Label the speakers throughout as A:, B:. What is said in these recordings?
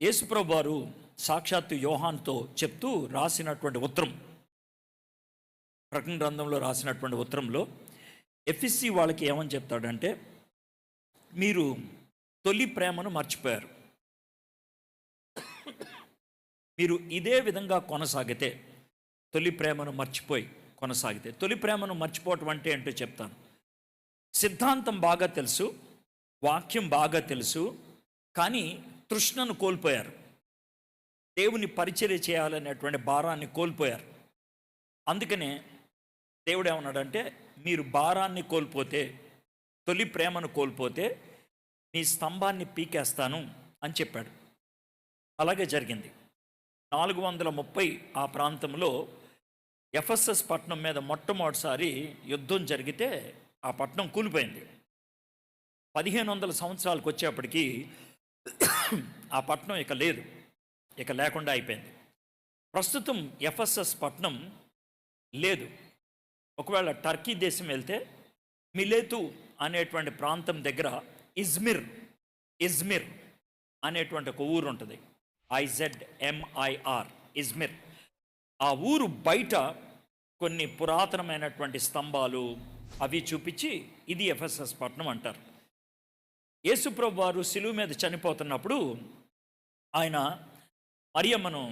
A: యేసుప్రభు వారు సాక్షాత్తు యోహానుతో చెప్తూ రాసినటువంటి ఉత్తరం, ప్రకటన గ్రంథంలో రాసినటువంటి ఉత్తరంలో ఎఫెసీ వాళ్ళకి ఏమని చెప్తాడంటే, మీరు తొలి ప్రేమను మర్చిపోయారు. మీరు ఇదే విధంగా కొనసాగితే, తొలి ప్రేమను మర్చిపోయి కొనసాగితే, తొలి ప్రేమను మర్చిపోవటం అంటే ఏంటో చెప్తాను. సిద్ధాంతం బాగా తెలుసు, వాక్యం బాగా తెలుసు, కానీ తృష్ణను కోల్పోయారు. దేవుని పరిచర్య చేయాలనేటువంటి భారాన్ని కోల్పోయారు. అందుకనే దేవుడు ఏమన్నాడంటే, మీరు భారాన్ని కోల్పోతే, తొలి ప్రేమను కోల్పోతే మీ స్తంభాన్ని పీకేస్తాను అని చెప్పాడు. అలాగే జరిగింది. 430 ఆ ప్రాంతంలో ఎఫెసస్ పట్టణం మీద మొట్టమొదటిసారి యుద్ధం జరిగితే ఆ పట్టణం కూలిపోయింది. 1500 సంవత్సరాలకు వచ్చేప్పటికీ ఆ పట్టణం ఇక లేదు, ఇక లేకుండా అయిపోయింది. ప్రస్తుతం ఎఫెసస్ పట్టణం లేదు. ఒకవేళ టర్కీ దేశం వెళ్తే మిలేతు అనేటువంటి ప్రాంతం దగ్గర ఇజ్మిర్ అనేటువంటి ఒక ఊరు ఉంటుంది. IZMIR, Izmir. ఆ ఊరు బయట కొన్ని పురాతనమైనటువంటి స్తంభాలు అవి చూపించి ఇది ఎఫెసస్ పట్టణం అంటారు. యేసుప్రభు వారు శిలువ మీద చనిపోతున్నప్పుడు ఆయన మరియమ్మను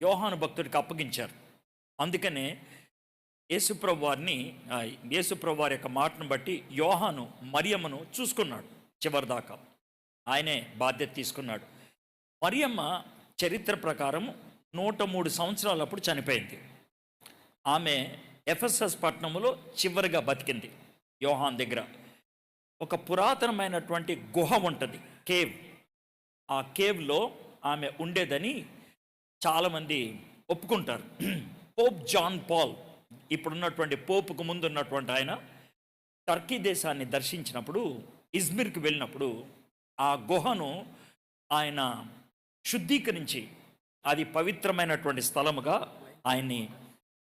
A: యోహాను భక్తుడికి అప్పగించారు. అందుకనే యేసుప్రభు వారి యొక్క మాటను బట్టి యోహాను మరియమ్మను చూసుకున్నాడు చివరిదాకా. ఆయనే బాధ్యత తీసుకున్నాడు. మరియమ్మ చరిత్ర ప్రకారం 103 సంవత్సరాలప్పుడు చనిపోయింది. ఆమె ఎఫెసస్ పట్టణంలో చివరిగా బతికింది. యోహాన్ దగ్గర ఒక పురాతనమైనటువంటి గుహ ఉంటుంది, కేవ్. ఆ కేవ్లో ఆమె ఉండేదని చాలామంది ఒప్పుకుంటారు. పోప్ జాన్ పాల్, ఇప్పుడున్నటువంటి పోపుకు ముందు ఉన్నటువంటి ఆయన, టర్కీ దేశాన్ని దర్శించినప్పుడు, ఇజ్మిర్కి వెళ్ళినప్పుడు ఆ గుహను ఆయన శుద్ధీకరించి అది పవిత్రమైనటువంటి స్థలముగా, ఆయన్ని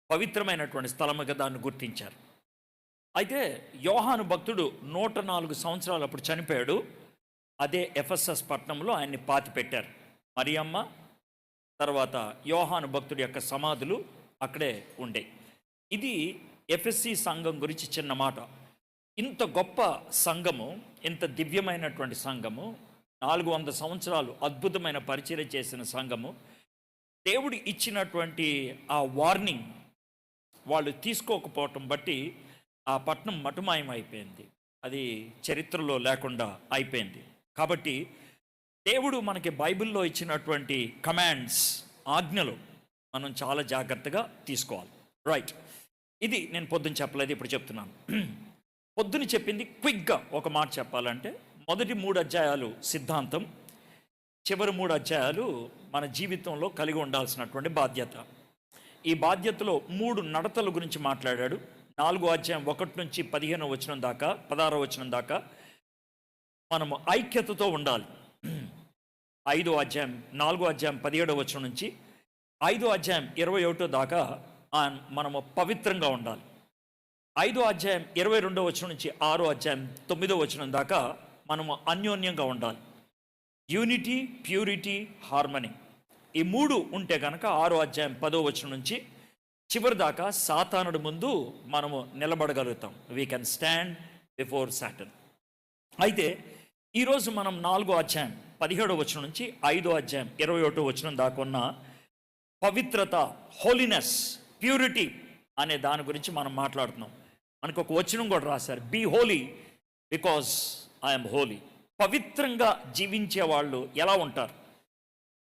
A: పవిత్రమైనటువంటి స్థలముగా దాన్ని గుర్తించారు. అయితే యోహాను భక్తుడు 104 సంవత్సరాలు అప్పుడు చనిపోయాడు. అదే ఎఫెసస్ పట్టణంలో ఆయన్ని పాతిపెట్టారు. మరియమ్మ తర్వాత యోహాను భక్తుడి యొక్క సమాధులు అక్కడే ఉండే. ఇది ఎఫెసీ సంఘం గురించి చిన్న మాట. ఇంత గొప్ప సంఘము, ఇంత దివ్యమైనటువంటి సంఘము, 400 సంవత్సరాలు అద్భుతమైన పరిచర్య చేసిన సంఘము, దేవుడు ఇచ్చినటువంటి ఆ వార్నింగ్ వాళ్ళు తీసుకోకపోవటం బట్టి ఆ పట్టణం మటుమాయం అయిపోయింది. అది చరిత్రలో లేకుండా అయిపోయింది. కాబట్టి దేవుడు మనకి బైబిల్లో ఇచ్చినటువంటి కమాండ్స్, ఆజ్ఞలు మనం చాలా జాగ్రత్తగా తీసుకోవాలి. రైట్, ఇది నేను పొద్దున చెప్పలేదు, ఇప్పుడు చెప్తున్నాను. పొద్దున చెప్పింది క్విక్గా ఒక మాట చెప్పాలంటే, మొదటి 3 అధ్యాయాలు సిద్ధాంతం, చివరి 3 అధ్యాయాలు మన జీవితంలో కలిగి ఉండాల్సినటువంటి బాధ్యత. ఈ బాధ్యతలో 3 నడతల గురించి మాట్లాడాడు. 4వ అధ్యాయం 1 నుంచి 15వ వచనం దాకా, 16వ వచనం దాకా మనము ఐక్యతతో ఉండాలి. 5వ అధ్యాయం 4వ అధ్యాయం 17వ వచనం నుంచి 5వ అధ్యాయం 21 దాకా మనము పవిత్రంగా ఉండాలి. 5వ అధ్యాయం 22వ వచనం నుంచి 6వ అధ్యాయం 9వ వచనం దాకా మనము అన్యోన్యంగా ఉండాలి. యూనిటీ, ప్యూరిటీ, హార్మనీ, ఈ 3 ఉంటే కనుక 6వ అధ్యాయం 10వ వచనం నుంచి చివరి దాకా సాతానుడి ముందు మనము నిలబడగలుగుతాం. We can stand before Satan. అయితే ఈరోజు మనం 4వ అధ్యాయం 17వ వచనం నుంచి 5వ అధ్యాయం 21వ వచనం దాకా ఉన్న పవిత్రత, హోలీనెస్, ప్యూరిటీ అనే దాని గురించి మనం మాట్లాడుతున్నాం. మనకు ఒక వచనం కూడా రాశారు, be holy because I'm holy. పవిత్రంగా జీవించే వాళ్ళు ఎలా ఉంటారు,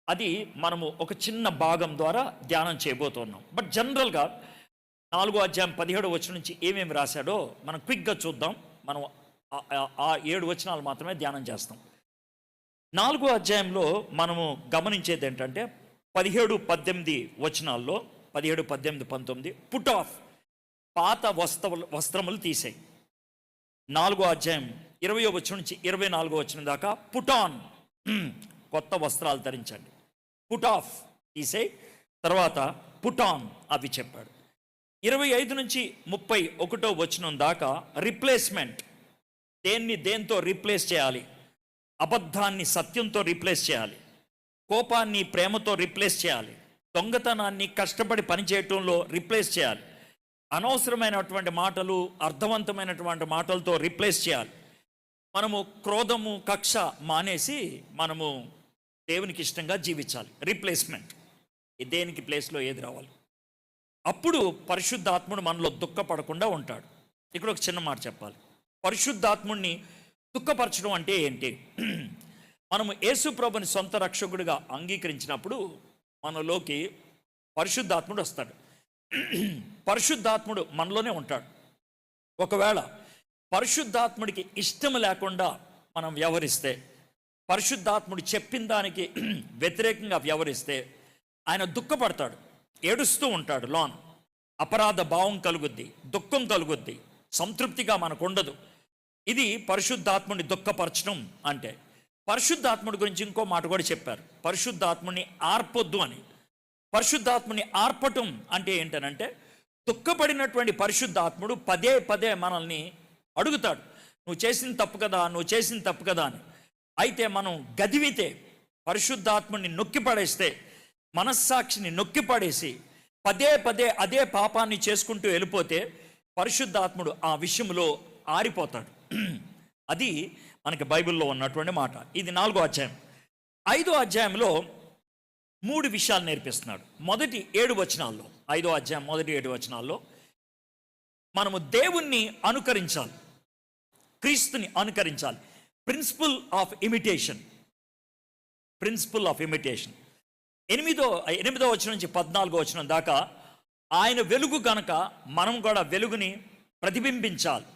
A: అది మనము ఒక చిన్న భాగం ద్వారా ధ్యానం చేయబోతున్నాం. బట్ జనరల్గా 4వ అధ్యాయం 17వ వచనం నుంచి ఏమేమి రాశాడో మనం క్విక్గా చూద్దాం. మనం ఆ 7 వచనాలు మాత్రమే ధ్యానం చేస్తాం. 4వ అధ్యాయంలో మనము గమనించేది ఏంటంటే 17, 18 వచనాల్లో 17, 18, 19 పుట్ ఆఫ్, పాత వస్త్రములు తీసేయి. 4వ అధ్యాయం 20వ వచనం నుంచి 24వ వచనం దాకా పుట్ ఆన్, కొత్త వస్త్రాలు ధరించండి. పుట్ ఆఫ్ తీసేయి, తర్వాత పుట్ ఆన్ అవి చెప్పాడు. 25 నుంచి 31వ వచనం దాకా రిప్లేస్మెంట్, దేంతో రీప్లేస్ చేయాలి, అబద్ధాన్ని సత్యంతో రీప్లేస్ చేయాలి. కోపాన్ని ప్రేమతో రీప్లేస్ చేయాలి. దొంగతనాన్ని కష్టపడి పనిచేయటంలో రీప్లేస్ చేయాలి. అనవసరమైనటువంటి మాటలు అర్థవంతమైనటువంటి మాటలతో రీప్లేస్ చేయాలి. మనము క్రోధము, కక్ష మానేసి మనము దేవునికి ఇష్టంగా జీవించాలి. రీప్లేస్మెంట్, దేనికి ప్లేస్లో ఏది రావాలి. అప్పుడు పరిశుద్ధాత్ముడు మనలో దుఃఖపడకుండా ఉంటాడు. ఇక్కడ ఒక చిన్న మాట చెప్పాలి. పరిశుద్ధాత్ముడిని దుఃఖపరచడం అంటే ఏంటి? మనము యేసు ప్రభుని సొంత రక్షకుడిగా అంగీకరించినప్పుడు మనలోకి పరిశుద్ధాత్ముడు వస్తాడు. పరిశుద్ధాత్ముడు మనలోనే ఉంటాడు. ఒకవేళ పరిశుద్ధాత్ముడికి ఇష్టం లేకుండా మనం వ్యవహరిస్తే, పరిశుద్ధాత్ముడు చెప్పిన దానికి వ్యతిరేకంగా వ్యవహరిస్తే ఆయన దుఃఖపడతాడు, ఏడుస్తూ ఉంటాడు. లోన అపరాధ భావం కలుగుద్ది, దుఃఖం కలుగుద్ది, సంతృప్తిగా మనకు ఉండదు. ఇది పరిశుద్ధాత్ముడిని దుఃఖపరచడం అంటే. పరిశుద్ధాత్ముడి గురించి ఇంకో మాట కూడా చెప్పారు, పరిశుద్ధాత్ముడిని ఆర్పొద్దు అని. పరిశుద్ధాత్ముని ఆర్పటం అంటే ఏంటనంటే, దుఃఖపడినటువంటి పరిశుద్ధాత్ముడు పదే పదే మనల్ని అడుగుతాడు, నువ్వు చేసింది తప్పు కదా, నువ్వు చేసింది తప్పు కదా అని. అయితే మనం గదివితే, పరిశుద్ధాత్ముడిని నొక్కిపడేస్తే, మనస్సాక్షిని నొక్కిపడేసి పదే పదే అదే పాపాన్ని చేసుకుంటూ వెళ్ళిపోతే పరిశుద్ధాత్ముడు ఆ విషయంలో ఆరిపోతాడు. అది మనకి బైబిల్లో ఉన్నటువంటి మాట. ఇది 4వ అధ్యాయం. 5వ అధ్యాయంలో 3 విషయాలు నేర్పిస్తున్నాడు. మొదటి 7 వచనాల్లో, 5వ అధ్యాయం మొదటి 7 వచనాల్లో మనము దేవుణ్ణి అనుకరించాలి, క్రీస్తుని అనుకరించాలి. Principle of imitation. Principle of imitation 8వ వచనం నుంచి 14వ వచనం దాకా, ఆయన వెలుగు గనక మనం కూడా వెలుగుని ప్రతిబింబించాలి.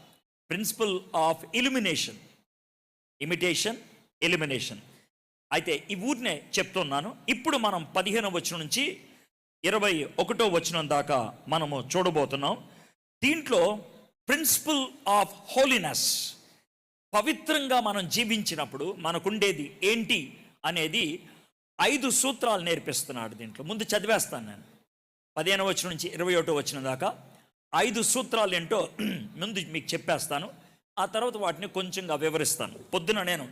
A: Principle of illumination, imitation, elimination. అయితే ఈ ఊరినే చెప్తున్నాను. ఇప్పుడు మనం 15వ వచనం నుంచి 21వ వచనం దాకా మనము చూడబోతున్నాం. దీంట్లో ప్రిన్సిపల్ ఆఫ్ హోలీనెస్, పవిత్రంగా మనం జీవించినప్పుడు మనకుండేది ఏంటి అనేది 5 సూత్రాలు నేర్పిస్తున్నాడు దీంట్లో. ముందు చదివేస్తాను నేను 15వ వచనం నుంచి 21వ వచనం దాకా 5 సూత్రాలు ఏంటో ముందు మీకు చెప్పేస్తాను. ఆ తర్వాత వాటిని కొంచెంగా వివరిస్తాను. పొద్దున నేను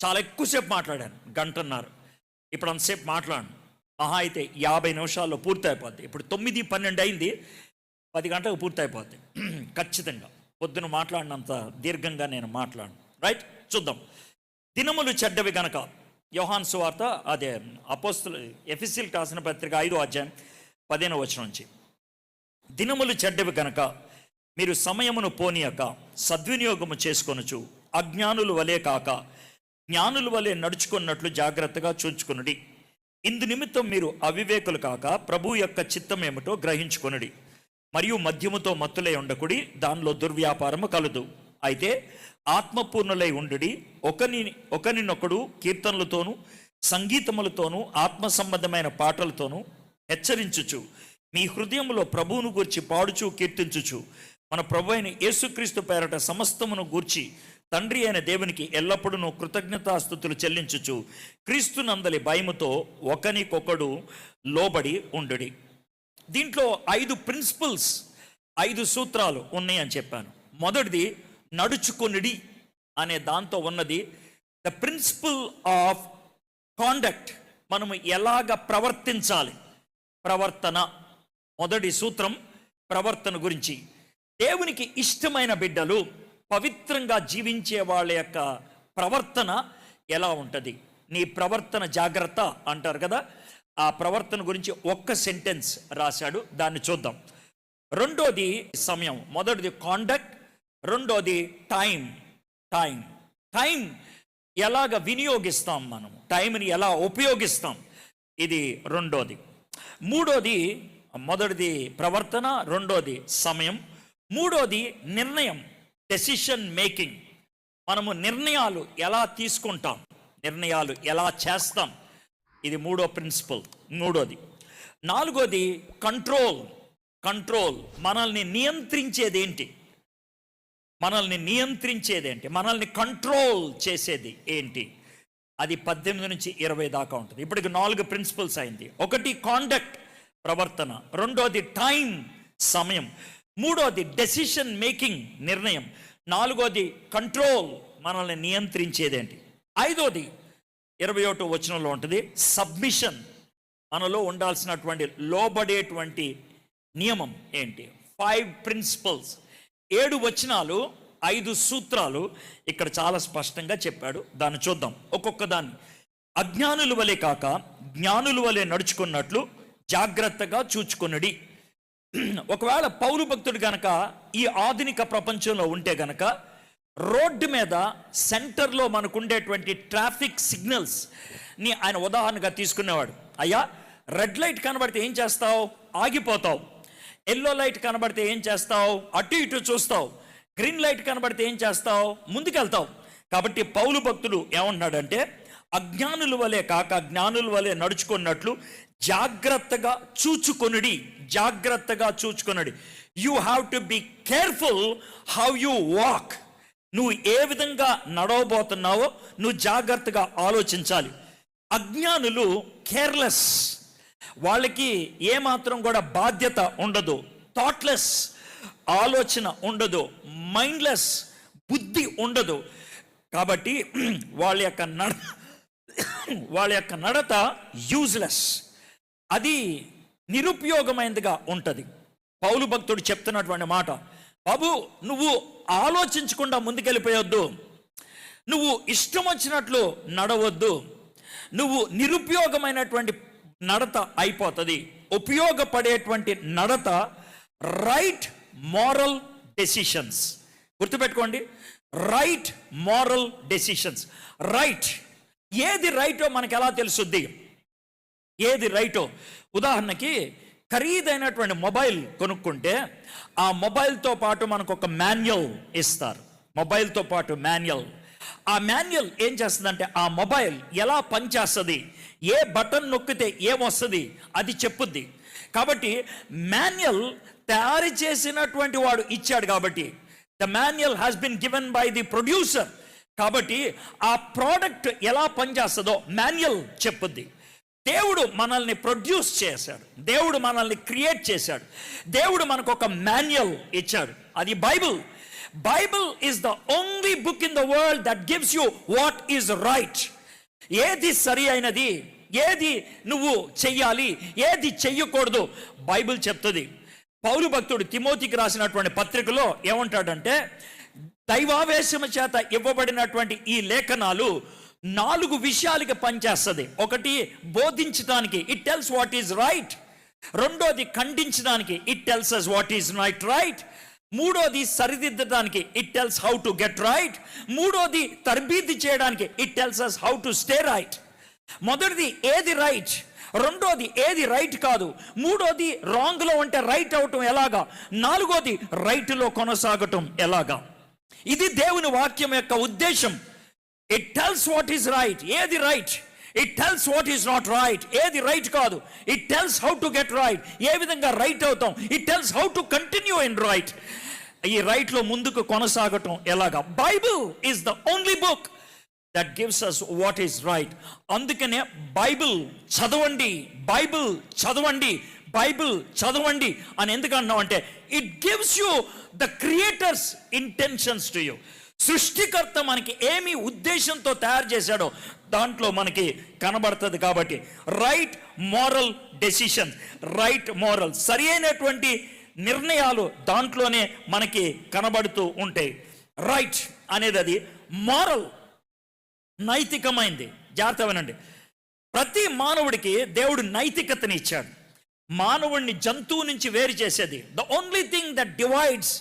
A: చాలా ఎక్కువసేపు మాట్లాడాను, 1.5 గంటలు. ఇప్పుడు అంతసేపు మాట్లాడను, మహా అయితే 50 నిమిషాల్లో పూర్తి అయిపోద్ది. ఇప్పుడు 9:12 అయింది, 10 గంటలకు పూర్తి అయిపోద్ది ఖచ్చితంగా. పొద్దున మాట్లాడినంత దీర్ఘంగా నేను మాట్లాడను. రైట్, చూద్దాం. దినములు చెడ్డవి గనక, యోహాను సువార్త, అదే అపోస్తలు ఎఫెసీయులకు రాసిన పత్రిక 5వ అధ్యాయం 15వ వచనం నుంచి, దినములు చెడ్డవి గనక మీరు సమయమును పోనీయక సద్వినియోగము చేసుకొనుచు అజ్ఞానుల వలె కాక జ్ఞానుల వలె నడుచుకున్నట్లు జాగ్రత్తగా చూచుకొనుడి. ఇందు నిమిత్తం మీరు అవివేకులు కాక ప్రభు యొక్క చిత్తం ఏమిటో గ్రహించుకొనుడి. మరియు మద్యముతో మత్తులై ఉండకుడి, దానిలో దుర్వ్యాపారము కలదు. అయితే ఆత్మపూర్ణులై ఉండుడి, ఒకరినొకడు కీర్తనలతోనూ సంగీతములతోనూ ఆత్మ సంబంధమైన పాటలతోనూ హెచ్చరించుచు మీ హృదయంలో ప్రభువును గూర్చి పాడుచు కీర్తించుచు మన ప్రభు అయిన యేసుక్రీస్తు పేరట సమస్తమును గూర్చి తండ్రి అయిన దేవునికి ఎల్లప్పుడూ కృతజ్ఞతాస్తుతులు చెల్లించుచు క్రీస్తునందలి భయముతో ఒకనికొకడు లోబడి ఉండుడి. దీంట్లో 5 ప్రిన్సిపల్స్, 5 సూత్రాలు ఉన్నాయి అని చెప్పాను. మొదటిది నడుచుకొనుడి అనే దాంతో ఉన్నది ద ప్రిన్సిపల్ ఆఫ్ కాండక్ట్. మనము ఎలాగ ప్రవర్తించాలి, ప్రవర్తన. మొదటి సూత్రం ప్రవర్తన గురించి. దేవునికి ఇష్టమైన బిడ్డలు, పవిత్రంగా జీవించే వాళ్ళ యొక్క ప్రవర్తన ఎలా ఉంటుంది? నీ ప్రవర్తన జాగ్రత్త అంటారు కదా, ఆ ప్రవర్తన గురించి ఒక్క సెంటెన్స్ రాశాడు, దాన్ని చూద్దాం. రెండోది సమయం. మొదటిది కాండక్ట్, రెండోది టైం. టైం ఎలాగ వినియోగిస్తాం, మనము టైంని ఎలా ఉపయోగిస్తాం, ఇది రెండోది. మూడోది, మొదటిది ప్రవర్తన, రెండోది సమయం, మూడోది నిర్ణయం, డెసిషన్ మేకింగ్. మనము నిర్ణయాలు ఎలా తీసుకుంటాం, నిర్ణయాలు ఎలా చేస్తాం, ఇది మూడో ప్రిన్సిపల్, మూడోది. నాలుగోది కంట్రోల్. మనల్ని నియంత్రించేదేంటి, మనల్ని కంట్రోల్ చేసేది ఏంటి, అది 18 నుంచి 20 దాకా ఉంటుంది. ఇప్పటికి 4 ప్రిన్సిపల్స్ అయింది. ఒకటి కాండక్ట్, ప్రవర్తన, రెండోది టైం, సమయం, మూడోది డెసిషన్ మేకింగ్, నిర్ణయం, నాలుగోది కంట్రోల్, మనల్ని నియంత్రించేదేంటి, ఐదోది 21వ వచనంలో ఉంటుంది. సబ్మిషన్, మనలో ఉండాల్సినటువంటి లోబడేటువంటి నియమం ఏంటి? 5 ప్రిన్సిపల్స్, 7 వచనాలు, 5 సూత్రాలు ఇక్కడ చాలా స్పష్టంగా చెప్పాడు. దాన్ని చూద్దాం ఒక్కొక్క దాన్ని. అజ్ఞానుల వలె కాక జ్ఞానుల వలె నడుచుకున్నట్లు జాగ్రత్తగా చూచుకొనుడి. ఒకవేళ పౌలు భక్తుడు గనక ఈ ఆధునిక ప్రపంచంలో ఉంటే గనక రోడ్డు మీద సెంటర్లో మనకు ఉండేటువంటి ట్రాఫిక్ సిగ్నల్స్ ని ఆయన ఉదాహరణగా తీసుకునేవాడు. అయ్యా, రెడ్ లైట్ కనబడితే ఏం చేస్తావు? ఆగిపోతావు. ఎల్లో లైట్ కనబడితే ఏం చేస్తావు? అటు ఇటు చూస్తావు. గ్రీన్ లైట్ కనబడితే ఏం చేస్తావు? ముందుకెళ్తావు. కాబట్టి పౌలు భక్తుడు ఏమన్నాడంటే, అజ్ఞానుల వలె కాక జ్ఞానుల వలె నడుచుకున్నట్లు జాగ్రత్తగా చూచుకొనుడి. జాగ్రత్తగా చూచుకొనుడి. You have to be careful how you walk. నువ్వు ఏ విధంగా నడవబోతున్నావో నువ్వు జాగ్రత్తగా ఆలోచించాలి. అజ్ఞానులు కేర్లెస్, వాళ్ళకి ఏమాత్రం కూడా బాధ్యత ఉండదు, థాట్లెస్, ఆలోచన ఉండదు, మైండ్లెస్, బుద్ధి ఉండదు. కాబట్టి వాళ్ళ యొక్క నడత యూజ్లెస్, అది నిరుపయోగమైనదిగా ఉంటుంది. పౌలు భక్తుడు చెప్తున్నటువంటి మాట, బాబు నువ్వు ఆలోచించకుండా ముందుకెళ్ళిపోయొద్దు, నువ్వు ఇష్టం వచ్చినట్లు నడవద్దు, నువ్వు నిరుపయోగమైనటువంటి నడత అయిపోతుంది. ఉపయోగపడేటువంటి నడత రైట్ మారల్ డెసిషన్స్. గుర్తుపెట్టుకోండి, రైట్ మారల్ డెసిషన్స్. రైట్, ఏది రైటో మనకు ఎలా తెలుసుద్ది? ఏది రైటో, ఉదాహరణకి ఖరీదైనటువంటి మొబైల్ కొనుక్కుంటే ఆ మొబైల్తో పాటు మనకు ఒక మాన్యువల్ ఇస్తారు. మొబైల్తో పాటు మాన్యువల్. ఆ మాన్యువల్ ఏం చేస్తుందంటే ఆ మొబైల్ ఎలా పనిచేస్తుంది, ఏ బటన్ నొక్కితే ఏమొస్తుంది అది చెప్పుద్ది. కాబట్టి మాన్యువల్ తయారు చేసినటువంటి వాడు ఇచ్చాడు కాబట్టి, the manual has been given by the producer. కాబట్టి ఆ ప్రోడక్ట్ ఎలా పనిచేస్తుందో మాన్యువల్ చెప్పుద్ది. దేవుడు మనల్ని ప్రొడ్యూస్ చేశాడు, దేవుడు మనల్ని క్రియేట్ చేశాడు, దేవుడు మనకు ఒక మాన్యువల్ ఇచ్చాడు, అది Bible. Bible is the only book in the world that gives you what is right. ఏది సరి అయినది, ఏది నువ్వు చెయ్యాలి, ఏది చెయ్యకూడదు బైబిల్ చెప్తుంది. పౌలు భక్తుడు తిమోతికి రాసినటువంటి పత్రికలో ఏమంటాడంటే, దైవావేశము చేత ఇవ్వబడినటువంటి ఈ లేఖనాలు 4 విషయాలకి పనిచేస్తుంది. ఒకటి, బోధించడానికి, it tells what is right. రెండోది, ఖండించడానికి, it tells us what is not right. మూడోది, సరిదిద్దడానికి, it tells how to get right. మూడోది, తర్బీదు చేయడానికి, it tells us how to stay right. మొదటిది ఏది రైట్, రెండోది ఏది రైట్ కాదు, మూడోది రాంగ్లో ఉంటే రైట్ అవటం ఎలాగా, నాలుగోది రైట్లో కొనసాగటం ఎలాగా. ఇది దేవుని వాక్యం యొక్క ఉద్దేశం. It tells what is right, ఏది right. It tells what is not right, ఏది రైట్ కాదు. It tells how to get right, ఏ విధంగా రైట్ అవుతాం. It tells how to continue in right, ఈ రైట్లో ముందుకు కొనసాగటం ఎలాగా. Bible is the only book that gives us what is right. అందుకనే బైబిల్ చదవండి, బైబిల్ చదవండి, బైబిల్ చదవండి అని ఎందుకు అన్నాం అంటే, it gives you the creator's intentions to you. సృష్టికర్త మనకి ఏమి ఉద్దేశంతో తయారు చేశాడో దాంట్లో మనకి కనబడుతుంది. కాబట్టి right moral decision, right moral, సరి అయినటువంటి నిర్ణయాలు దాంట్లోనే మనకి కనబడుతూ ఉంటాయి. రైట్ అనేది అది మారల్, నైతికమైంది. జాగ్రత్త వినండి, ప్రతి మానవుడికి దేవుడు నైతికతని ఇచ్చాడు. మానవుడిని జంతువు నుంచి వేరు చేసేది, the only thing that divides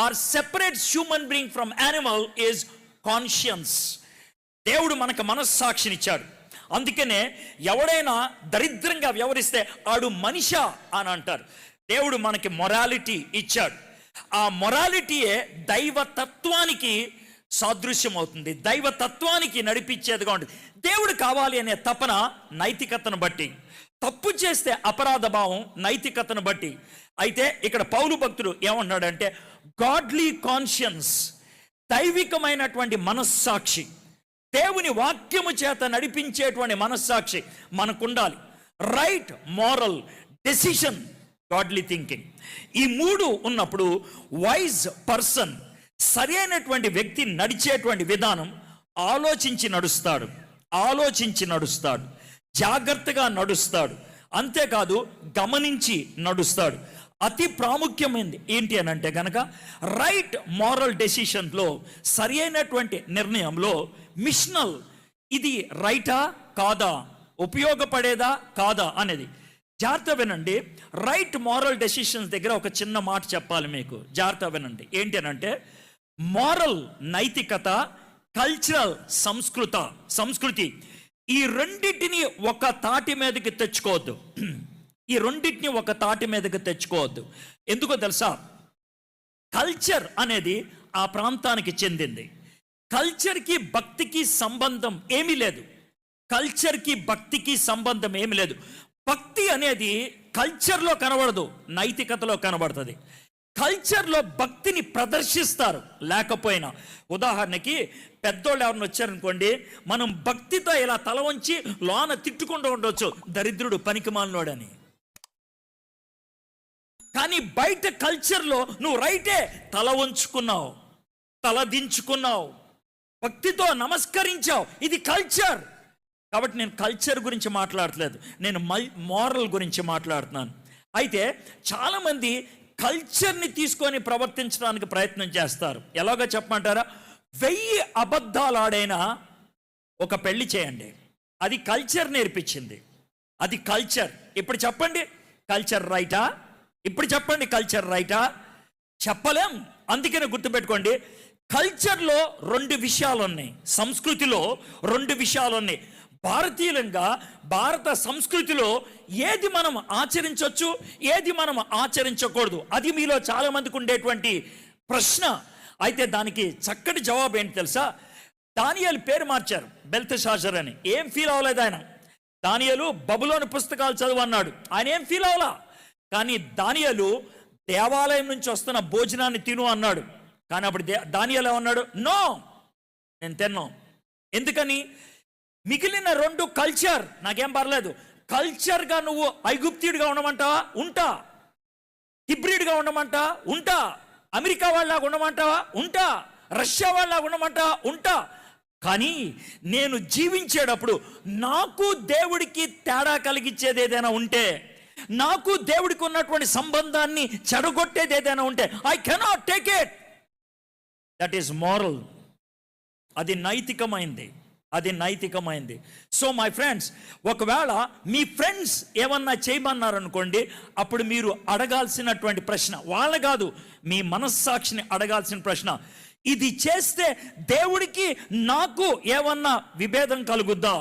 A: or separates human being from animal is conscience. దేవుడు మనకు మనస్సాక్షినిచ్చాడు. అందుకనే ఎవడైనా దరిద్రంగా వ్యవహరిస్తే ఆడు మనిషా అని అంటారు. దేవుడు మనకి మొరాలిటీ ఇచ్చాడు. ఆ మొరాలిటీయే దైవతత్వానికి సాదృశ్యం అవుతుంది, దైవతత్వానికి నడిపించేదిగా ఉంటుంది. దేవుడు కావాలి అనే తపన నైతికతను బట్టి, తప్పు చేస్తే అపరాధ భావం నైతికతను బట్టి. అయితే ఇక్కడ పౌలు భక్తుడు ఏమన్నాడంటే, గాడ్లీ కాన్షియన్స్, దైవికమైనటువంటి మనస్సాక్షి, దేవుని వాక్యము చేత నడిపించేటువంటి మనస్సాక్షి మనకుండాలి. Right moral decision, godly thinking, ఈ మూడు ఉన్నప్పుడు వైజ్ పర్సన్, సరైనటువంటి వ్యక్తి నడిచేటువంటి విధానం ఆలోచించి నడుస్తాడు. ఆలోచించి నడుస్తాడు, జాగ్రత్తగా నడుస్తాడు, అంతేకాదు గమనించి నడుస్తాడు. అతి ప్రాముఖ్యమైనది ఏంటి అని అంటే కనుక రైట్ మారల్ డెసిషన్లో, సరి అయినటువంటి నిర్ణయంలో మిషనల్, ఇది రైటా కాదా, ఉపయోగపడేదా కాదా అనేది జాగ్రత్త వినండి. రైట్ మారల్ డెసిషన్స్ దగ్గర ఒక చిన్న మాట చెప్పాలి మీకు, జాగ్రత్త వినండి. ఏంటి అని అంటే మారల్ నైతికత, కల్చరల్ సంస్కృతి ఈ రెండింటిని ఒక తాటి మీదకి తెచ్చుకోవద్దు. ఈ రెండింటిని ఒక తాటి మీదకి తెచ్చుకోవద్దు. ఎందుకో తెలుసా? కల్చర్ అనేది ఆ ప్రాంతానికి చెందింది. కల్చర్కి భక్తికి సంబంధం ఏమీ లేదు. కల్చర్కి భక్తికి సంబంధం ఏమీ లేదు. భక్తి అనేది కల్చర్లో కనబడదు, నైతికతలో కనబడుతుంది. కల్చర్లో భక్తిని ప్రదర్శిస్తారు లేకపోయినా. ఉదాహరణకి పెద్దోళ్ళు ఎవరిని వచ్చారనుకోండి, మనం భక్తితో ఇలా తల వంచి లోన తిట్టుకుంటూ ఉండొచ్చు, దరిద్రుడు పనికిమాలినోడని. కానీ బయట కల్చర్లో నువ్వు రైటే, తల వంచుకున్నావు, తల దించుకున్నావు, భక్తితో నమస్కరించావు, ఇది కల్చర్. కాబట్టి నేను కల్చర్ గురించి మాట్లాడట్లేదు, నేను మారల్ గురించి మాట్లాడుతున్నాను. అయితే చాలామంది కల్చర్ని తీసుకొని ప్రవర్తించడానికి ప్రయత్నం చేస్తారు. ఎలాగో చెప్పమంటారా? 1000 అబద్ధాలు ఆడైనా ఒక పెళ్లి చేయండి, అది కల్చర్ నేర్పించింది, అది కల్చర్. ఇప్పుడు చెప్పండి, కల్చర్ రైటా? ఇప్పుడు చెప్పండి, కల్చర్ రైటా? చెప్పలేం. అందుకనే గుర్తుపెట్టుకోండి, కల్చర్లో 2 విషయాలు ఉన్నాయి, సంస్కృతిలో 2 విషయాలు ఉన్నాయి. భారతీయులంగా భారత సంస్కృతిలో ఏది మనం ఆచరించవచ్చు, ఏది మనం ఆచరించకూడదు, అది మీలో చాలా మందికి ఉండేటువంటి ప్రశ్న. అయితే దానికి చక్కటి జవాబు ఏంటి తెలుసా? దానియేలు పేరు మార్చారు బెల్తెషాజర్ అని. ఏం ఫీల్ అవ్వలేదు ఆయన. దానియేలు బబులోని పుస్తకాలు చదువు అన్నాడు, ఆయన ఏం ఫీల్ అవ్వలా. కానీ దానియేలు దేవాలయం నుంచి వస్తున్న భోజనాన్ని తిను అన్నాడు. కానీ అప్పుడు దానియేలు ఏమన్నాడు? నో, నేను తిన్నాను. ఎందుకని? మిగిలిన 2 కల్చర్, నాకేం పర్లేదు. కల్చర్గా నువ్వు ఐగుప్తీయుడిగా ఉండమంటావా? ఉంటా. హిబ్రిడ్గా ఉండమంటా? ఉంటా. అమెరికా వాళ్ళలాగా ఉండమంటావా? ఉంటా. రష్యా వాళ్ళలాగా ఉండమంటావా? ఉంటా. కానీ నేను జీవించేటప్పుడు నాకు దేవుడికి తేడా కలిగించేది ఏదైనా ఉంటే, నాకు దేవుడికి ఉన్నటువంటి సంబంధాన్ని చెడగొట్టేది ఏదైనా ఉంటే, I cannot take it. That is moral. అది నైతికమైంది, అది నైతికమైంది. సో మై ఫ్రెండ్స్, ఒకవేళ మీ ఫ్రెండ్స్ ఏమన్నా చేయమన్నారనుకోండి, అప్పుడు మీరు అడగాల్సినటువంటి ప్రశ్న, వాళ్ళ కాదు, మీ మనస్సాక్షిని అడగాల్సిన ప్రశ్న, ఇది చేస్తే దేవుడికి నాకు ఏమన్నా విభేదం కలుగుద్దా?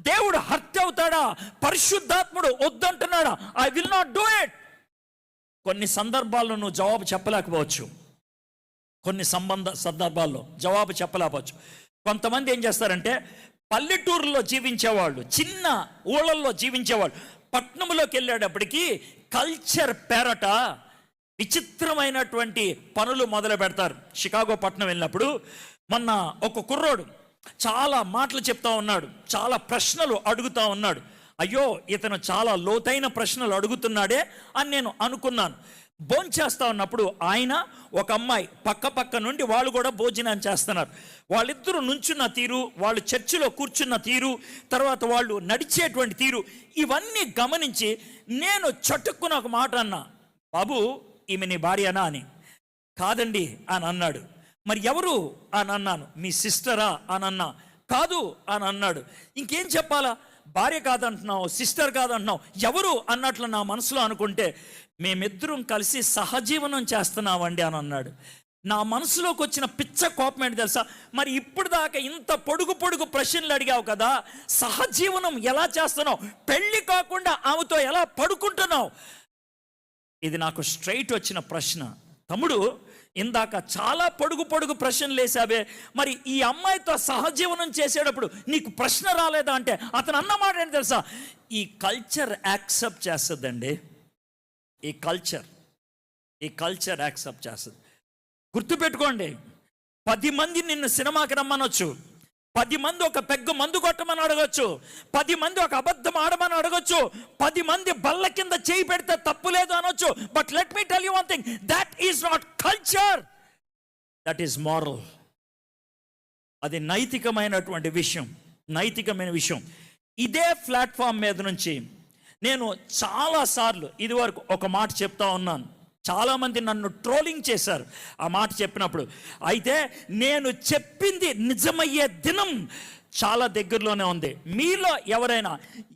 A: దేవుడు హర్ట్ అవుతాడా? పరిశుద్ధాత్ముడు వద్దంటున్నాడా? I will not do it. కొన్ని సందర్భాల్లో నువ్వు జవాబు చెప్పలేకపోవచ్చు, కొన్ని సందర్భాల్లో జవాబు చెప్పలేకపోవచ్చు. కొంతమంది ఏం చేస్తారంటే, పల్లెటూరులో జీవించేవాళ్ళు, చిన్న ఊళ్ళల్లో జీవించేవాళ్ళు పట్టణంలోకి వెళ్ళేటప్పటికి కల్చర్ పేరట విచిత్రమైనటువంటి పనులు మొదలు పెడతారు. షికాగో పట్టణం వెళ్ళినప్పుడు మొన్న ఒక కుర్రోడు చాలా మాటలు చెప్తా ఉన్నాడు, చాలా ప్రశ్నలు అడుగుతా ఉన్నాడు. అయ్యో, ఇతను చాలా లోతైన ప్రశ్నలు అడుగుతున్నాడే అని నేను అనుకున్నాను. భోంచేస్తా ఉన్నప్పుడు ఆయన, ఒక అమ్మాయి పక్క నుండి వాళ్ళు కూడా భోజనం చేస్తున్నారు. వాళ్ళిద్దరూ నుంచున్న తీరు, వాళ్ళు చర్చిలో కూర్చున్న తీరు, తర్వాత వాళ్ళు నడిచేటువంటి తీరు, ఇవన్నీ గమనించి నేను చటుక్కున ఒక మాట అన్నా, బాబు ఈమె నీ భార్యనా అని. కాదండి అని అన్నాడు. మరి ఎవరు అని అన్నాను. మీ సిస్టరా అని అన్నా. కాదు అని అన్నాడు. ఇంకేం చెప్పాలా? భార్య కాదంటున్నావు, సిస్టర్ కాదంటున్నావు, ఎవరు అన్నట్లు నా మనసులో అనుకుంటే, మేమిద్దరం కలిసి సహజీవనం చేస్తున్నామండి అని అన్నాడు. నా మనసులోకి వచ్చిన పిచ్చ కోపం ఏంటి తెలుసా? మరి ఇప్పుడు దాకా ఇంత పొడుగు ప్రశ్నలు అడిగావు కదా, సహజీవనం ఎలా చేస్తున్నావు, పెళ్ళి కాకుండా ఆమెతో ఎలా పడుకుంటున్నావు? ఇది నాకు స్ట్రైట్ వచ్చిన ప్రశ్న. తమ్ముడు, ఇందాక చాలా పొడుగు ప్రశ్నలు వేసావే, మరి ఈ అమ్మాయితో సహజీవనం చేసేటప్పుడు నీకు ప్రశ్న రాలేదా అంటే, అతను అన్నమాట ఏంటి తెలుసా? ఈ కల్చర్ యాక్సెప్ట్ చేస్తుందండి. ఈ కల్చర్ యాక్సెప్ట్ చేస్తుంది. గుర్తుపెట్టుకోండి, 10 మంది నిన్ను సినిమాకి రమ్మనొచ్చు, 10 మంది ఒక పెగ్గు మందు కొట్టమని అడగొచ్చు, 10 మంది ఒక అబద్ధం ఆడమని అడగొచ్చు, 10 మంది బల్ల కింద చేయి పెడితే తప్పు లేదు అనొచ్చు. But let me tell you one thing, that is not culture, that is moral. అది నైతికమైనటువంటి విషయం. నైతికమైన విషయం. ఇదే ప్లాట్ఫామ్ మీద నుంచి నేను చాలాసార్లు ఇదివరకు ఒక మాట చెప్తా ఉన్నాను. చాలామంది నన్ను ట్రోలింగ్ చేశారు ఆ మాట చెప్పినప్పుడు. అయితే నేను చెప్పింది నిజమయ్యే దినం చాలా దగ్గరలోనే ఉంది. మీలో ఎవరైనా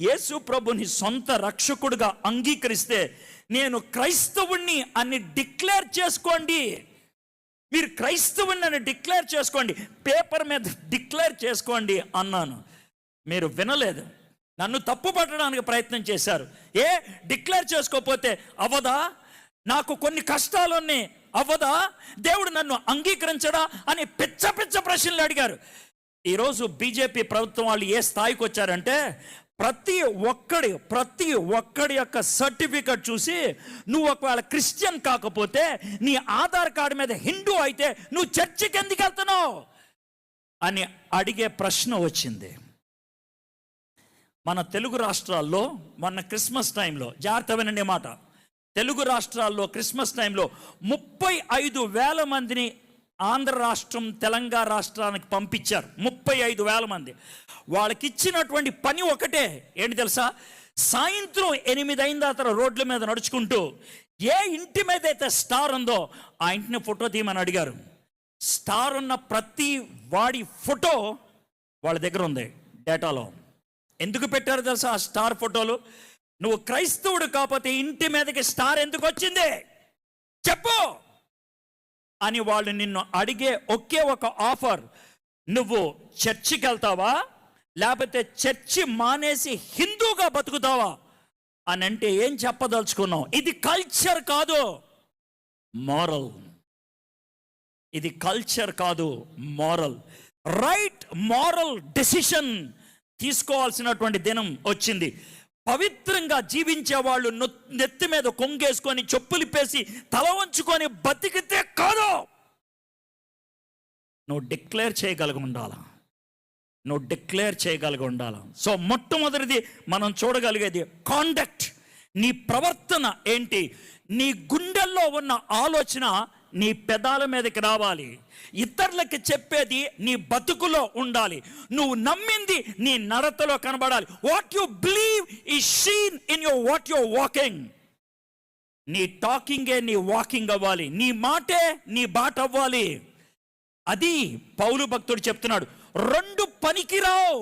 A: యేసు ప్రభుని సొంత రక్షకుడిగా అంగీకరిస్తే నేను క్రైస్తవుణ్ణి అని డిక్లేర్ చేసుకోండి. మీరు క్రైస్తవుణ్ణి అని డిక్లేర్ చేసుకోండి, పేపర్ మీద డిక్లేర్ చేసుకోండి అన్నాను. మీరు వినలేదు, నన్ను తప్పు పట్టడానికి ప్రయత్నం చేశారు. డిక్లేర్ చేసుకోకపోతే అవ్వదా? నాకు కొన్ని కష్టాలున్నాయి, అవ్వదా? దేవుడు నన్ను అంగీకరించడా అని పిచ్చ పిచ్చ ప్రశ్నలు అడిగారు. ఈరోజు బీజేపీ ప్రభుత్వం వాళ్ళు ఏ స్థాయికి వచ్చారంటే ప్రతి ఒక్కడి యొక్క సర్టిఫికెట్ చూసి నువ్వు ఒకవేళ క్రిస్టియన్ కాకపోతే నీ ఆధార్ కార్డు మీద హిందూ అయితే నువ్వు చర్చికి ఎందుకు వెళ్తున్నావు అని అడిగే ప్రశ్న వచ్చింది. మన తెలుగు రాష్ట్రాల్లో మొన్న క్రిస్మస్ టైంలో, జాగ్రత్త వినండి మాట, తెలుగు రాష్ట్రాల్లో క్రిస్మస్ టైంలో 35,000 మందిని ఆంధ్ర రాష్ట్రం తెలంగాణ రాష్ట్రానికి పంపించారు. 35,000 మంది. వాళ్ళకి ఇచ్చినటువంటి పని ఒకటే, ఏంటి తెలుసా? సాయంత్రం 8 అయిన తర్వాత రోడ్ల మీద నడుచుకుంటూ ఏ ఇంటి మీద అయితే స్టార్ ఉందో ఆ ఇంటిని ఫోటో తీయమని అడిగారు. స్టార్ ఉన్న ప్రతి వాడి ఫోటో వాళ్ళ దగ్గర ఉంది డేటాలో. ఎందుకు పెట్టారు తెలుసా ఆ స్టార్ ఫోటోలు? నువ్వు క్రైస్తవుడు కాకపోతే ఇంటి మీదకి స్టార్ ఎందుకు వచ్చింది చెప్పు అని వాళ్ళు నిన్ను అడిగే ఒకే ఒక ఆఫర్. నువ్వు చర్చికి వెళ్తావా లేకపోతే చర్చి మానేసి హిందూగా బతుకుతావా అని అంటే ఏం చెప్పదలుచుకున్నావు? ఇది కల్చర్ కాదు, మోరల్. ఇది కల్చర్ కాదు, మోరల్. రైట్ మోరల్ డెసిషన్ తీసుకోవాల్సినటువంటి దినం వచ్చింది. పవిత్రంగా జీవించే వాళ్ళు నెత్తి మీద కొంగేసుకొని చెప్పులిప్పేసి తల వంచుకొని బతికితే కాదు, నువ్వు డిక్లేర్ చేయగలిగి ఉండాలా. సో మొట్టమొదటిది మనం చూడగలిగేది కాండక్ట్. నీ ప్రవర్తన ఏంటి? నీ గుండెల్లో ఉన్న ఆలోచన నీ పెదాల మీదకి రావాలి. ఇతరులకి చెప్పేది నీ బతుకులో ఉండాలి. నువ్వు నమ్మింది నీ నడతలో కనబడాలి. What you believe is seen in your what your walking. నీ టాకింగే నీ వాకింగ్ అవ్వాలి, నీ మాటే నీ బాట అవ్వాలి. అది పౌలు భక్తుడు చెప్తున్నాడు. రెండు పనికిరావు.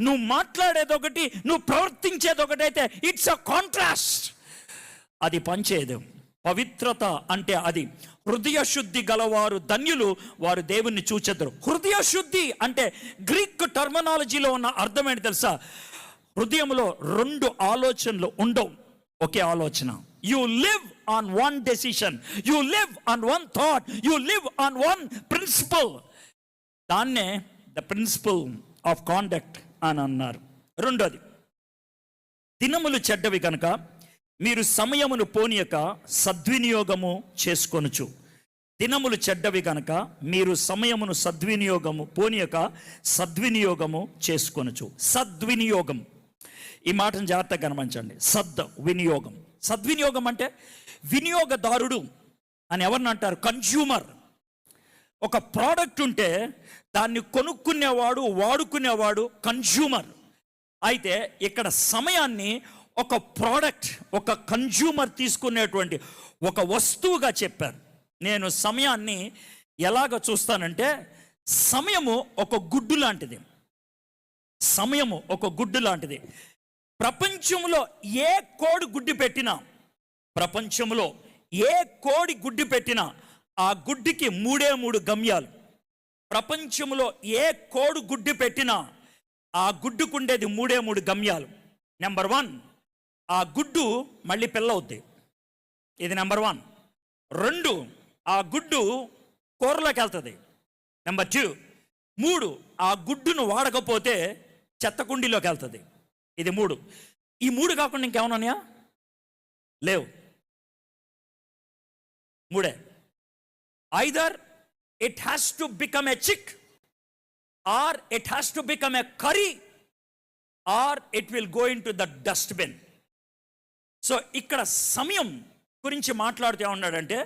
A: నువ్వు మాట్లాడేది ఒకటి, నువ్వు ప్రవర్తించేది ఒకటి అయితే ఇట్స్ అ కాంట్రాస్ట్. అది పనిచేయదు. పవిత్రత అంటే అది. హృదయ శుద్ధి గలవారు ధన్యులు, వారు దేవుణ్ణి చూచెదరు. హృదయ శుద్ధి అంటే గ్రీక్ టర్మినాలజీలో ఉన్న అర్థం ఏంటి తెలుసా? హృదయంలో 2 ఆలోచనలు ఉండవు, ఒకే ఆలోచన. You live on one decision, you live on one thought, you live on one principle. దాన్నే ద ప్రిన్సిపల్ ఆఫ్ కాండక్ట్ అని అన్నారు. రెండోది, దినములు చెడ్డవి కనుక మీరు సమయమును పోనీయక సద్వినియోగము చేసుకొనుచు. దినములు చెడ్డవి కనుక మీరు సమయమును పోనీయక సద్వినియోగము చేసుకొనుచు. సద్వినియోగం, ఈ మాటను జాగ్రత్తగా గమనించండి. సద్వినియోగం అంటే వినియోగదారుడు అని ఎవరిని అంటారు? కన్జ్యూమర్. ఒక ప్రోడక్ట్ ఉంటే దాన్ని కొనుక్కునేవాడు, వాడుకునేవాడు కన్జ్యూమర్. అయితే ఇక్కడ సమయాన్ని ఒక ప్రోడక్ట్, ఒక కన్జ్యూమర్ తీసుకునేటువంటి ఒక వస్తువుగా చెప్పారు. నేను సమయాన్ని ఎలాగ చూస్తానంటే, సమయము ఒక గుడ్డు లాంటిది. ప్రపంచంలో ఏ కోడి గుడ్డు పెట్టినా ఆ గుడ్డుకి 3 గమ్యాలు. ప్రపంచంలో ఏ కోడి గుడ్డు పెట్టినా ఆ గుడ్డుకుండేది 3 గమ్యాలు. నెంబర్ 1, ఆ గుడ్డు మళ్ళీ పిల్ల అవుద్ది, ఇది నెంబర్ 1. 2, ఆ గుడ్డు కూరలోకి వెళ్తుంది. నెంబర్ 2. 3, ఆ గుడ్డును వాడకపోతే చెత్తకుండీలోకి వెళ్తుంది. ఇది 3. ఈ 3 కాకుండా ఇంకేమన్నాయా? లేవు. 3. Either it has to become a chick, or it has to become a curry, or it will go into the dustbin. So ఇక్కడ సమయం గురించి మాట్లాడుతూ ఉన్నాడంటే,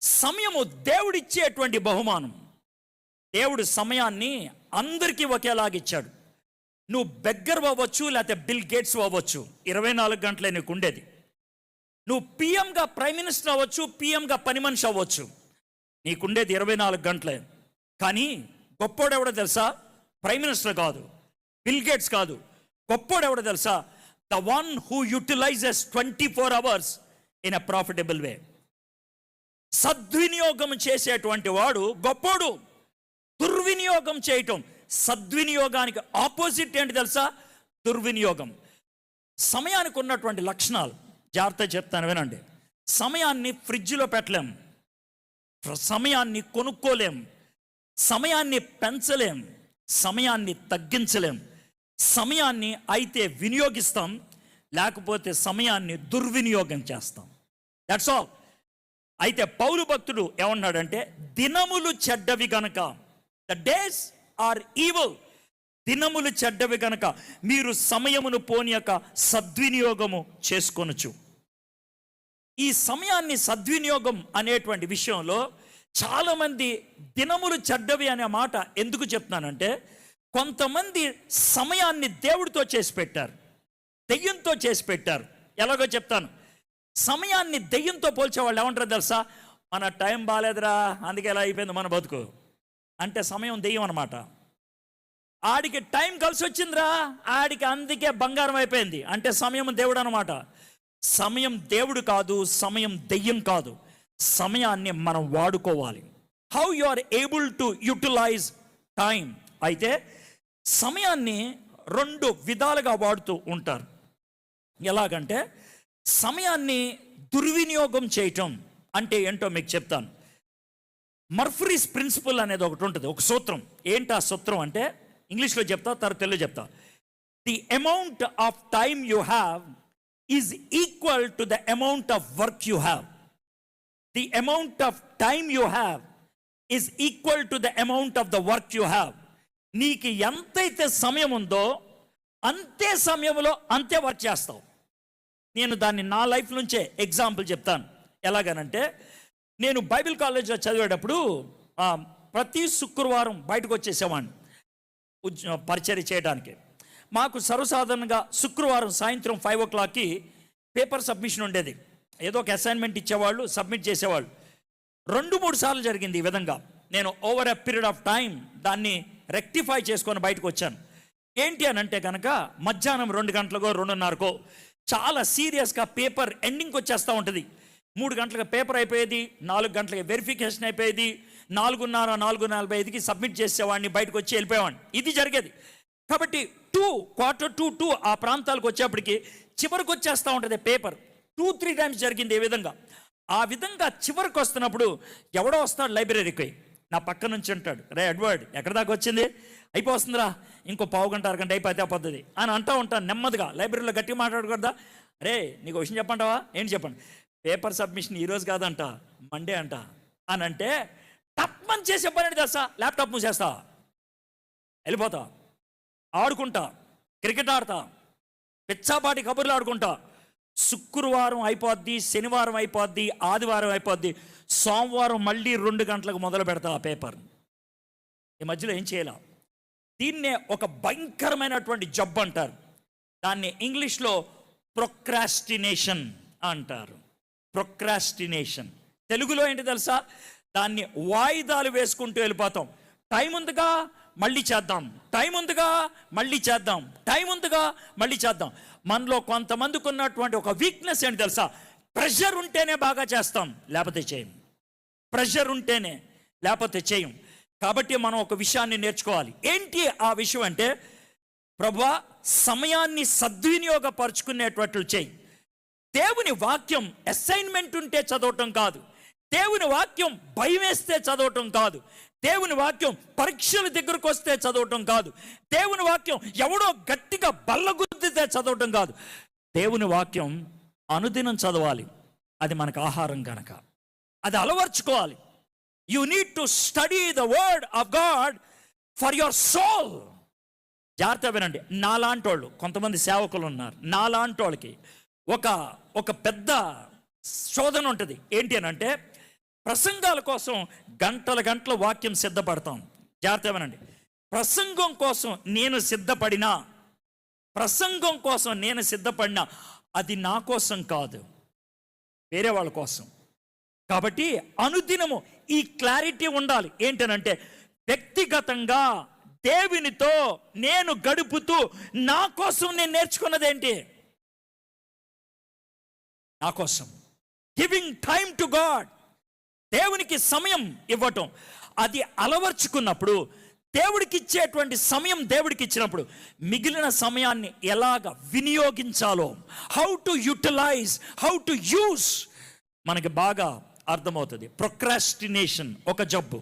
A: సమయము దేవుడిచ్చేటువంటి బహుమానం. దేవుడు సమయాన్ని అందరికీ ఒకేలాగా ఇచ్చాడు. నువ్వు బెగ్గర్ అవ్వచ్చు, లేకపోతే బిల్ గేట్స్ అవ్వచ్చు, 24 గంటలే నీకు ఉండేది. నువ్వు పిఎంగా ప్రైమ్ మినిస్టర్ అవ్వచ్చు, పిఎంగా పని మనిషి అవ్వచ్చు, నీకుండేది 24 గంటలే. కానీ గొప్పోడు ఎవడో తెలుసా? ప్రైమ్ మినిస్టర్ కాదు, బిల్ గేట్స్ కాదు. గొప్పోడు ఎవడో తెలుసా? The one who utilises 24 hours in a profitable way. సద్వినియోగం చేసేటువంటి వాడు గొప్పోడు. దుర్వినియోగం చేయటం, సద్వినియోగానికి ఆపోజిట్ ఏంటి తెలుసా? దుర్వినియోగం. సమయానికి ఉన్నటువంటి లక్షణాలు జాగ్రత్త చెప్తాను వినండి. సమయాన్ని ఫ్రిడ్జ్లో పెట్టలేం, సమయాన్ని కొనుక్కోలేం, సమయాన్ని పెంచలేం, సమయాన్ని తగ్గించలేం. సమయాన్ని అయితే వినియోగిస్తాం, లేకపోతే సమయాన్ని దుర్వినియోగం చేస్తాం. That's all. అయితే పౌలు భక్తుడు ఏమన్నాడంటే, దినములు చెడ్డవి గనక, ద డేస్ ఆర్ ఈవిల్, దినములు చెడ్డవి గనక మీరు సమయమును పోనీయక సద్వినియోగము చేసుకొనొచ్చు. ఈ సమయాన్ని సద్వినియోగం అనేటువంటి విషయంలో చాలామంది దినములు చెడ్డవి అనే మాట ఎందుకు చెప్తున్నానంటే, కొంతమంది సమయాన్ని దేవుడితో చేసి పెట్టారు, దెయ్యంతో చేసి పెట్టారు. ఎలాగో చెప్తాను. సమయాన్ని దెయ్యంతో పోల్చే వాళ్ళు ఏమంటారు తెలుసా? మన టైం బాగాలేదురా, అందుకే ఎలా అయిపోయింది మన బతుకు అంటే సమయం దెయ్యం అనమాట. ఆడికి టైం కలిసి వచ్చిందిరా, ఆడికి అందుకే బంగారం అయిపోయింది అంటే సమయం దేవుడు అనమాట. సమయం దేవుడు కాదు, సమయం దెయ్యం కాదు. సమయాన్ని మనం వాడుకోవాలి. How you are able to utilise time. అయితే సమయాన్ని 2 విధాలుగా వాడుతూ ఉంటారు. ఎలాగంటే, సమయాన్ని దుర్వినియోగం చేయటం అంటే ఏంటో మీకు చెప్తాను. మర్ఫరీస్ ప్రిన్సిపల్ అనేది ఒకటి ఉంటుంది, ఒక సూత్రం. ఏంటి ఆ సూత్రం అంటే, ఇంగ్లీష్లో చెప్తా, తర్వాత తెలుగులో చెప్తా. The amount of time you have is equal to the amount of work you have. The amount of time you have is equal to the amount of the work you have. నీకు ఎంతైతే సమయం ఉందో అంతే సమయంలో అంతే work చేస్తావు. నేను దాన్ని నా లైఫ్ నుంచే ఎగ్జాంపుల్ చెప్తాను. ఎలాగనంటే, నేను బైబిల్ కాలేజ్లో చదివేటప్పుడు ప్రతి శుక్రవారం బయటకు వచ్చేసేవాడిని పరిచర్య చేయడానికి. మాకు సర్వసాధారణంగా శుక్రవారం సాయంత్రం 5 o'clockకి పేపర్ సబ్మిషన్ ఉండేది. ఏదో ఒక అసైన్మెంట్ ఇచ్చేవాళ్ళు, సబ్మిట్ చేసేవాళ్ళు. 2-3 సార్లు జరిగింది ఈ విధంగా. నేను over a period of time దాన్ని రెక్టిఫై చేసుకొని బయటకు వచ్చాను. ఏంటి అని అంటే కనుక, మధ్యాహ్నం 2 గంటలకో 2:30కో చాలా సీరియస్గా పేపర్ ఎండింగ్కి వచ్చేస్తూ ఉంటుంది. 3 గంటలకు పేపర్ అయిపోయేది, 4 గంటలకి వెరిఫికేషన్ అయిపోయేది, 4:30, 4:45కి సబ్మిట్ చేసేవాడిని, బయటకు వచ్చి వెళ్ళిపోయేవాడిని. ఇది జరిగేది. కాబట్టి 2:45 ఆ ప్రాంతాలకు వచ్చేప్పటికి చివరికి వచ్చేస్తూ ఉంటుంది పేపర్. 2-3 times జరిగింది ఈ విధంగా. ఆ విధంగా చివరికి వస్తున్నప్పుడు ఎవడో వస్తాడు లైబ్రరీకి, నా పక్క నుంచి ఉంటాడు, రే ఎడ్వర్డ్ ఎక్కడ దాకా వచ్చింది, అయిపోతుందిరా, ఇంకో 1/2 గంట 1 గంట అయిపోతే పద్ధతి అని అంటూ ఉంటాను నెమ్మదిగా. లైబ్రరీలో గట్టిగా మాట్లాడకూడదా? రే నీకు విషయం చెప్పంటావా? ఏంటి చెప్పండి. పేపర్ సబ్మిషన్ ఈరోజు కాదంట, మండే అంట అని అంటే, తప్పని చేసే పని ఏంటి తెలుసా? ల్యాప్టాప్ మూసేస్తా, వెళ్ళిపోతా, ఆడుకుంటా, క్రికెట్ ఆడతా, పిచ్చాపాటి కబుర్లు ఆడుకుంటా. శుక్రవారం అయిపోద్ది, శనివారం అయిపోద్ది, ఆదివారం అయిపోద్ది, సోమవారం మళ్ళీ 2 గంటలకు మొదలు పెడతా ఆ పేపర్. ఈ మధ్యలో ఏం చేయాల? దీన్నే ఒక భయంకరమైనటువంటి జబ్బు అంటారు. దాన్ని ఇంగ్లీష్లో ప్రొక్రాస్టినేషన్ అంటారు. ప్రొక్రాస్టినేషన్ తెలుగులో ఏంటి తెలుసా? దాన్ని వాయిదాలు వేసుకుంటూ వెళ్ళిపోతాం. టైం ఉందిగా మళ్ళీ చేద్దాం, టైం ఉందిగా మళ్ళీ చేద్దాం, టైం ఉందిగా మళ్ళీ చేద్దాం. మనలో కొంతమందికి ఉన్నటువంటి ఒక వీక్నెస్ ఏంటి తెలుసా? ప్రెషర్ ఉంటేనే బాగా చేస్తాం, లేకపోతే చేయం. ప్రెషర్ ఉంటేనే, లేకపోతే చేయం. కాబట్టి మనం ఒక విషయాన్ని నేర్చుకోవాలి. ఏంటి ఆ విషయం అంటే, ప్రభువా సమయాన్ని సద్వినియోగపరుచుకునేటట్లు చేయి. దేవుని వాక్యం అసైన్మెంట్ ఉంటే చదవటం కాదు, దేవుని వాక్యం భయం వేస్తే చదవటం కాదు, దేవుని వాక్యం పరీక్షల దగ్గరకు వస్తే చదవటం కాదు, దేవుని వాక్యం ఎవడో గట్టిగా బల్లగుద్దితే చదవటం కాదు. దేవుని వాక్యం అనుదినం చదవాలి. అది మనకు ఆహారం కనుక అది అలవర్చుకోవాలి. You need to study the word of God for your soul. జాగ్రత్త వినండి. నాలాంటి వాళ్ళు కొంతమంది సేవకులు ఉన్నారు. నాలాంటి వాళ్ళకి ఒక పెద్ద శోధన ఉంటుంది. ఏంటి అని అంటే, ప్రసంగాల కోసం గంటల వాక్యం సిద్ధపడతాం. జాగ్రత్త వినండి. ప్రసంగం కోసం నేను సిద్ధపడినా అది నా కోసం కాదు, వేరే వాళ్ళ కోసం. కాబట్టి అనుదినము ఈ క్లారిటీ ఉండాలి. ఏంటనంటే వ్యక్తిగతంగా దేవునితో నేను గడుపుతూ నా కోసం నేను నేర్చుకున్నది ఏంటి? నా కోసం గివింగ్ టైం టు గాడ్, దేవునికి సమయం ఇవ్వటం. అది అలవర్చుకున్నప్పుడు, దేవుడికి ఇచ్చేటువంటి సమయం దేవుడికి ఇచ్చినప్పుడు మిగిలిన సమయాన్ని ఎలాగ వినియోగించాలో, how to utilise, how to use మనకి బాగా అర్థమవుతుంది. ప్రొక్రాస్టినేషన్ ఒక జబ్బు.